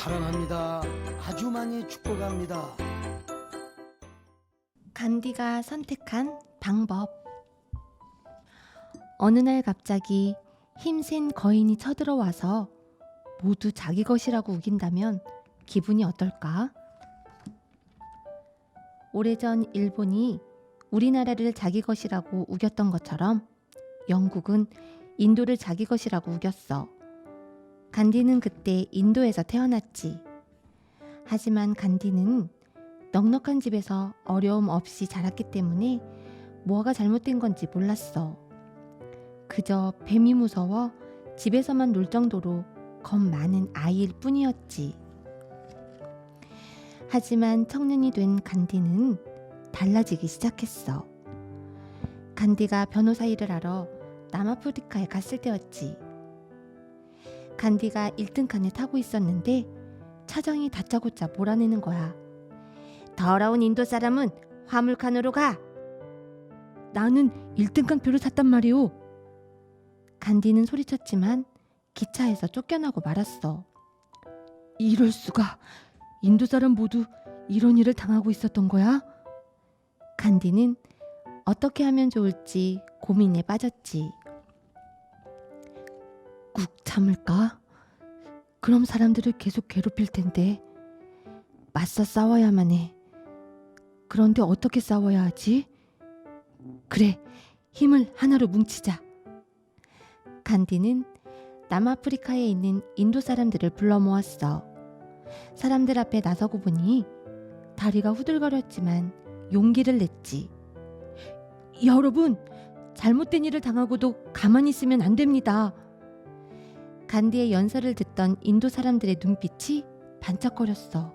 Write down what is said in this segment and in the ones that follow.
사랑합니다. 아주 많이 축복합니다. 간디가 선택한 방법. 어느 날 갑자기 힘센 거인이 쳐들어와서 모두 자기 것이라고 우긴다면 기분이 어떨까? 오래전 일본이 우리나라를 자기 것이라고 우겼던 것처럼 영국은 인도를 자기 것이라고 우겼어. 간디는 그때 인도에서 태어났지. 하지만 간디는 넉넉한 집에서 어려움 없이 자랐기 때문에 뭐가 잘못된 건지 몰랐어. 그저 뱀이 무서워 집에서만 놀 정도로 겁 많은 아이일 뿐이었지. 하지만 청년이 된 간디는 달라지기 시작했어. 간디가 변호사 일을 하러 남아프리카에 갔을 때였지. 간디가 1등 칸에 타고 있었는데 차장이 다짜고짜 몰아내는 거야. 더러운 인도 사람은 화물칸으로 가! 나는 1등칸 표를 샀단 말이오. 간디는 소리쳤지만 기차에서 쫓겨나고 말았어. 이럴 수가. 인도 사람 모두 이런 일을 당하고 있었던 거야? 간디는 어떻게 하면 좋을지 고민에 빠졌지. 꾹 참을까? 그럼 사람들을 계속 괴롭힐 텐데. 맞서 싸워야만 해. 그런데 어떻게 싸워야 하지? 그래, 힘을 하나로 뭉치자. 간디는 남아프리카에 있는 인도 사람들을 불러 모았어. 사람들 앞에 나서고 보니 다리가 후들거렸지만 용기를 냈지. 여러분, 잘못된 일을 당하고도 가만히 있으면 안 됩니다. 간디의 연설을 듣던 인도 사람들의 눈빛이 반짝거렸어.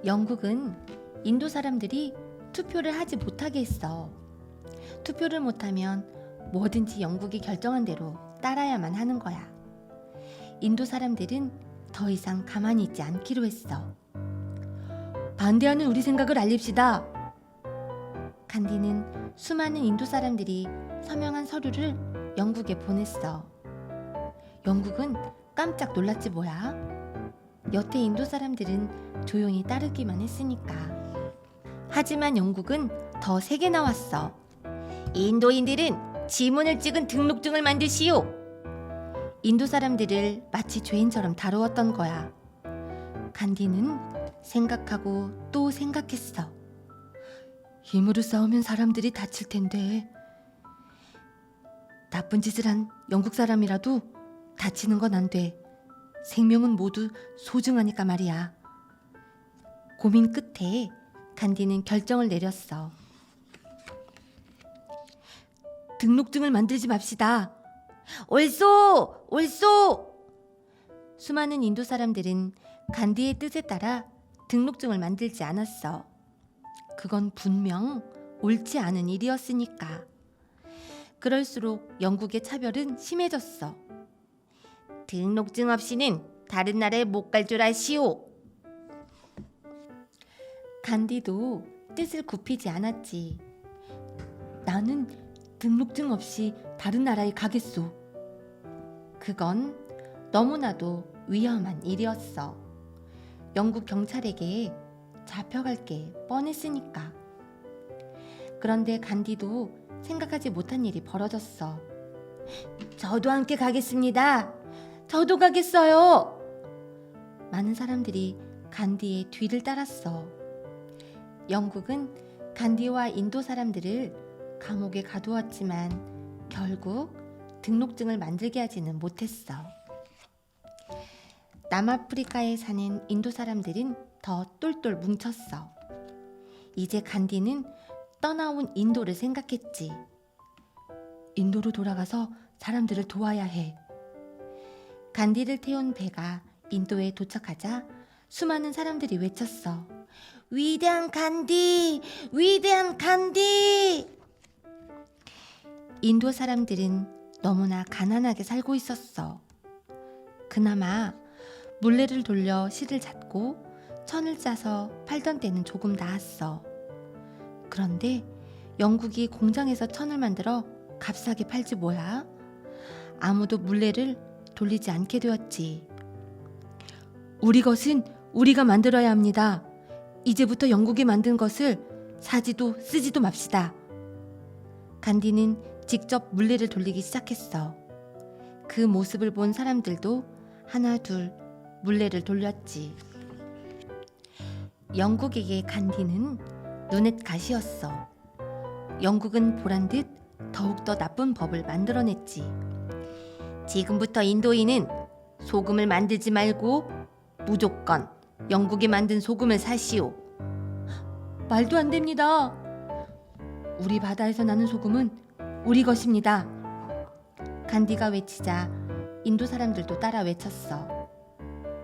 영국은 인도 사람들이 투표를 하지 못하게 했어. 투표를 못하면 뭐든지 영국이 결정한 대로 따라야만 하는 거야. 인도 사람들은 더 이상 가만히 있지 않기로 했어. 반대하는 우리 생각을 알립시다. 간디는 수많은 인도 사람들이 서명한 서류를 영국에 보냈어. 영국은 깜짝 놀랐지 뭐야. 여태 인도 사람들은 조용히 따르기만 했으니까. 하지만 영국은 더 세게 나왔어. 인도인들은 지문을 찍은 등록증을 만드시오. 인도 사람들을 마치 죄인처럼 다루었던 거야. 간디는 생각하고 또 생각했어. 힘으로 싸우면 사람들이 다칠 텐데. 나쁜 짓을 한 영국 사람이라도 다치는 건 안 돼. 생명은 모두 소중하니까 말이야. 고민 끝에 간디는 결정을 내렸어. 등록증을 만들지 맙시다. 옳소! 옳소! 수많은 인도 사람들은 간디의 뜻에 따라 등록증을 만들지 않았어. 그건 분명 옳지 않은 일이었으니까. 그럴수록 영국의 차별은 심해졌어. 등록증 없이는 다른 나라에 못 갈 줄 아시오. 간디도 뜻을 굽히지 않았지. 나는 등록증 없이 다른 나라에 가겠소. 그건 너무나도 위험한 일이었어. 영국 경찰에게 잡혀갈 게 뻔했으니까. 그런데 간디도 생각하지 못한 일이 벌어졌어. 저도 함께 가겠습니다. 저도 가겠어요. 많은 사람들이 간디의 뒤를 따랐어. 영국은 간디와 인도 사람들을 감옥에 가두었지만 결국 등록증을 만들게 하지는 못했어. 남아프리카에 사는 인도 사람들은 더 똘똘 뭉쳤어. 이제 간디는 떠나온 인도를 생각했지. 인도로 돌아가서 사람들을 도와야 해. 간디를 태운 배가 인도에 도착하자 수많은 사람들이 외쳤어. 위대한 간디! 위대한 간디! 인도 사람들은 너무나 가난하게 살고 있었어. 그나마 물레를 돌려 실을 잡고 천을 짜서 팔던 때는 조금 나았어. 그런데 영국이 공장에서 천을 만들어 값싸게 팔지 뭐야? 아무도 물레를 돌리지 않게 되었지. 우리 것은 우리가 만들어야 합니다. 이제부터 영국이 만든 것을 사지도 쓰지도 맙시다. 간디는 직접 물레를 돌리기 시작했어. 그 모습을 본 사람들도 하나 둘 물레를 돌렸지. 영국에게 간디는 눈엣 가시였어. 영국은 보란 듯 더욱더 나쁜 법을 만들어냈지. 지금부터 인도인은 소금을 만들지 말고 무조건 영국이 만든 소금을 사시오. 말도 안 됩니다. 우리 바다에서 나는 소금은 우리 것입니다. 간디가 외치자 인도 사람들도 따라 외쳤어.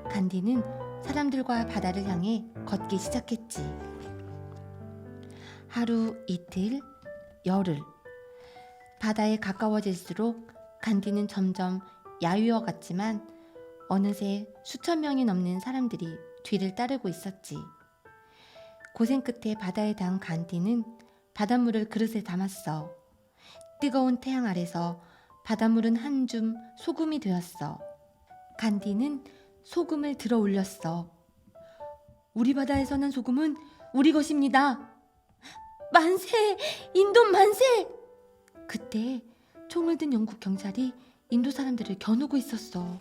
간디는 사람들과 바다를 향해 걷기 시작했지. 하루, 이틀, 열흘. 바다에 가까워질수록 간디는 점점 야위어 갔지만 어느새 수천 명이 넘는 사람들이 뒤를 따르고 있었지. 고생 끝에 바다에 닿은 간디는 바닷물을 그릇에 담았어. 뜨거운 태양 아래서 바닷물은 한 줌 소금이 되었어. 간디는 소금을 들어 올렸어. 우리 바다에서 난 소금은 우리 것입니다. 만세! 인도 만세! 그때 총을 든 영국 경찰이 인도 사람들을 겨누고 있었어.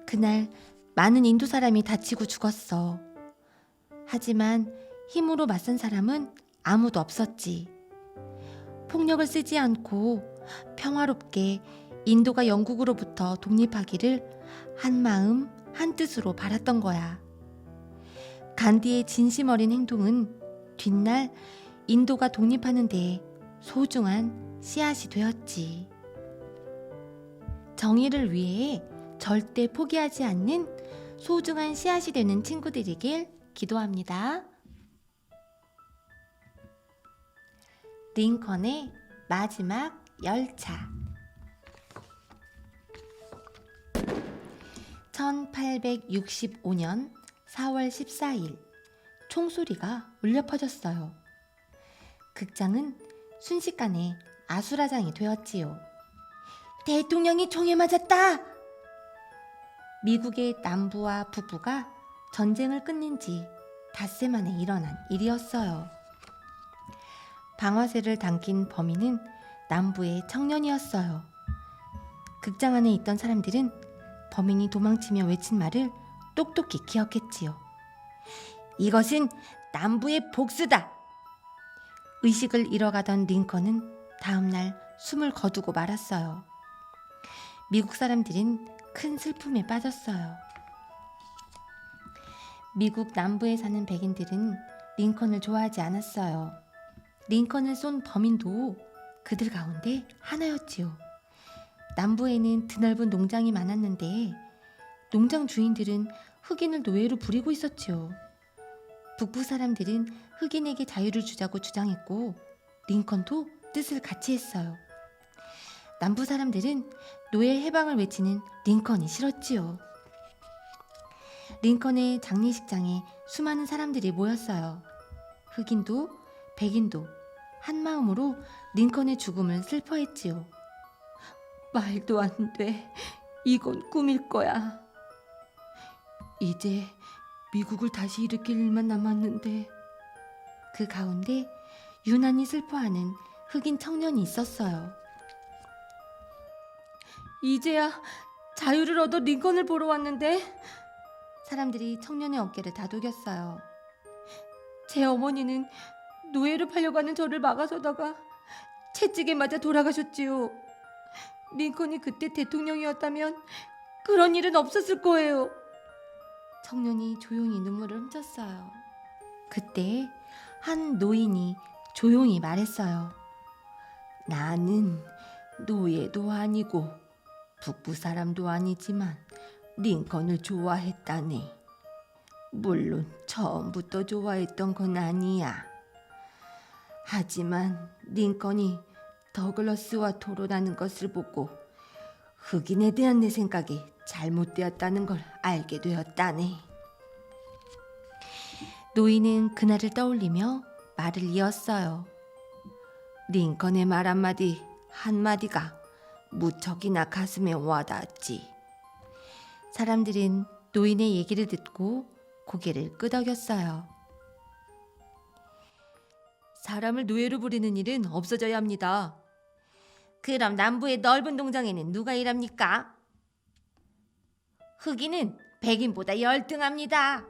그날 많은 인도 사람이 다치고 죽었어. 하지만 힘으로 맞선 사람은 아무도 없었지. 폭력을 쓰지 않고 평화롭게 인도가 영국으로부터 독립하기를 한마음 한뜻으로 바랐던 거야. 간디의 진심 어린 행동은 뒷날 인도가 독립하는 데 소중한 씨앗이 되었지. 정의를 위해 절대 포기하지 않는 소중한 씨앗이 되는 친구들이길 기도합니다. 링컨의 마지막 열차. 1865년 4월 14일 총소리가 울려 퍼졌어요. 극장은 순식간에 아수라장이 되었지요. 대통령이 총에 맞았다! 미국의 남부와 북부가 전쟁을 끝낸 지 닷새 만에 일어난 일이었어요. 방아쇠를 당긴 범인은 남부의 청년이었어요. 극장 안에 있던 사람들은 범인이 도망치며 외친 말을 똑똑히 기억했지요. 이것은 남부의 복수다! 의식을 잃어가던 링컨은 다음날 숨을 거두고 말았어요. 미국 사람들은 큰 슬픔에 빠졌어요. 미국 남부에 사는 백인들은 링컨을 좋아하지 않았어요. 링컨을 쏜 범인도 그들 가운데 하나였지요. 남부에는 드넓은 농장이 많았는데 농장 주인들은 흑인을 노예로 부리고 있었지요. 북부 사람들은 흑인에게 자유를 주자고 주장했고 링컨도 뜻을 같이 했어요. 남부 사람들은 노예 해방을 외치는 링컨이 싫었지요. 링컨의 장례식장에 수많은 사람들이 모였어요. 흑인도 백인도 한마음으로 링컨의 죽음을 슬퍼했지요. 말도 안 돼. 이건 꿈일 거야. 이제 미국을 다시 일으킬 일만 남았는데. 그 가운데 유난히 슬퍼하는 흑인 청년이 있었어요. 이제야 자유를 얻어 링컨을 보러 왔는데. 사람들이 청년의 어깨를 다독였어요. 제 어머니는 노예로 팔려고 하는 저를 막아서다가 채찍에 맞아 돌아가셨지요. 링컨이 그때 대통령이었다면 그런 일은 없었을 거예요. 청년이 조용히 눈물을 훔쳤어요. 그때 한 노인이 조용히 말했어요. 나는 노예도 아니고 북부 사람도 아니지만 링컨을 좋아했다네. 물론 처음부터 좋아했던 건 아니야. 하지만 링컨이 더글러스와 토론하는 것을 보고 흑인에 대한 내 생각이 잘못되었다는 걸 알게 되었다네. 노인은 그날을 떠올리며 말을 이었어요. 링컨의 말 한마디가 무척이나 가슴에 와닿았지. 사람들은 노인의 얘기를 듣고 고개를 끄덕였어요. 사람을 노예로 부리는 일은 없어져야 합니다. 그럼 남부의 넓은 농장에는 누가 일합니까? 흑인은 백인보다 열등합니다.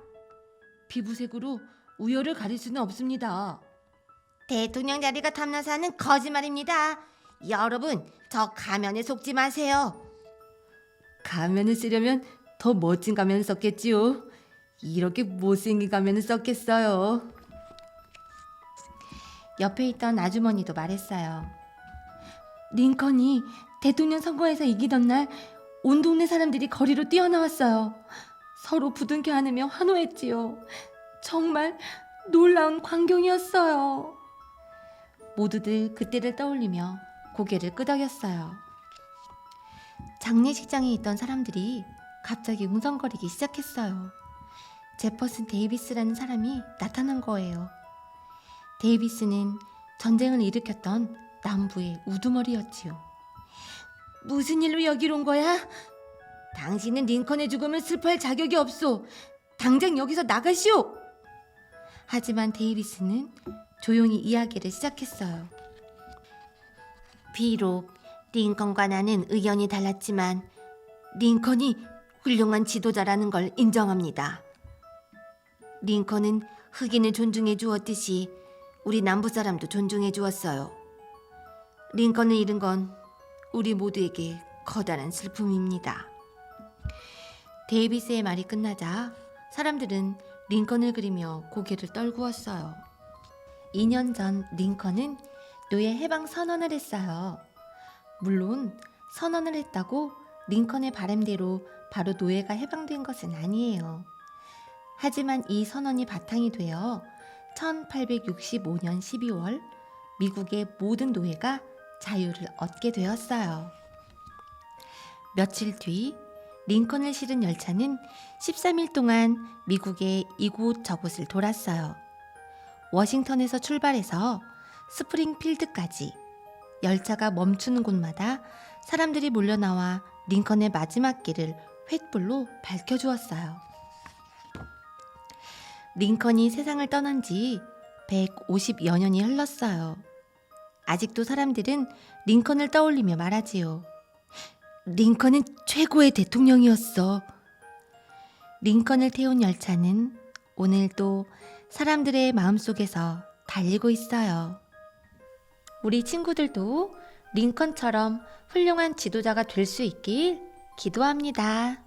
피부색으로 우열을 가릴 수는 없습니다. 대통령 자리가 탐나서 하는 거짓말입니다. 여러분, 저 가면에 속지 마세요. 가면을 쓰려면 더 멋진 가면을 썼겠지요. 이렇게 못생긴 가면을 썼겠어요. 옆에 있던 아주머니도 말했어요. 링컨이 대통령 선거에서 이기던 날 온 동네 사람들이 거리로 뛰어나왔어요. 서로 부둥켜 안으며 환호했지요. 정말 놀라운 광경이었어요. 모두들 그때를 떠올리며 고개를 끄덕였어요. 장례식장에 있던 사람들이 갑자기 웅성거리기 시작했어요. 제퍼슨 데이비스라는 사람이 나타난 거예요. 데이비스는 전쟁을 일으켰던 남부의 우두머리였지요. 무슨 일로 여기로 온 거야? 당신은 링컨의 죽음을 슬퍼할 자격이 없소. 당장 여기서 나가시오. 하지만 데이비스는 조용히 이야기를 시작했어요. 비록 링컨과 나는 의견이 달랐지만 링컨이 훌륭한 지도자라는 걸 인정합니다. 링컨은 흑인을 존중해 주었듯이 우리 남부 사람도 존중해 주었어요. 링컨을 잃은 건 우리 모두에게 커다란 슬픔입니다. 데이비스의 말이 끝나자 사람들은 링컨을 그리며 고개를 떨구었어요. 2년 전 링컨은 노예 해방 선언을 했어요. 물론 선언을 했다고 링컨의 바람대로 바로 노예가 해방된 것은 아니에요. 하지만 이 선언이 바탕이 되어 1865년 12월 미국의 모든 노예가 자유를 얻게 되었어요. 며칠 뒤 링컨을 실은 열차는 13일 동안 미국의 이곳저곳을 돌았어요. 워싱턴에서 출발해서 스프링필드까지 열차가 멈추는 곳마다 사람들이 몰려나와 링컨의 마지막 길을 횃불로 밝혀주었어요. 링컨이 세상을 떠난 지 150여 년이 흘렀어요. 아직도 사람들은 링컨을 떠올리며 말하지요. 링컨은 최고의 대통령이었어. 링컨을 태운 열차는 오늘도 사람들의 마음속에서 달리고 있어요. 우리 친구들도 링컨처럼 훌륭한 지도자가 될 수 있길 기도합니다.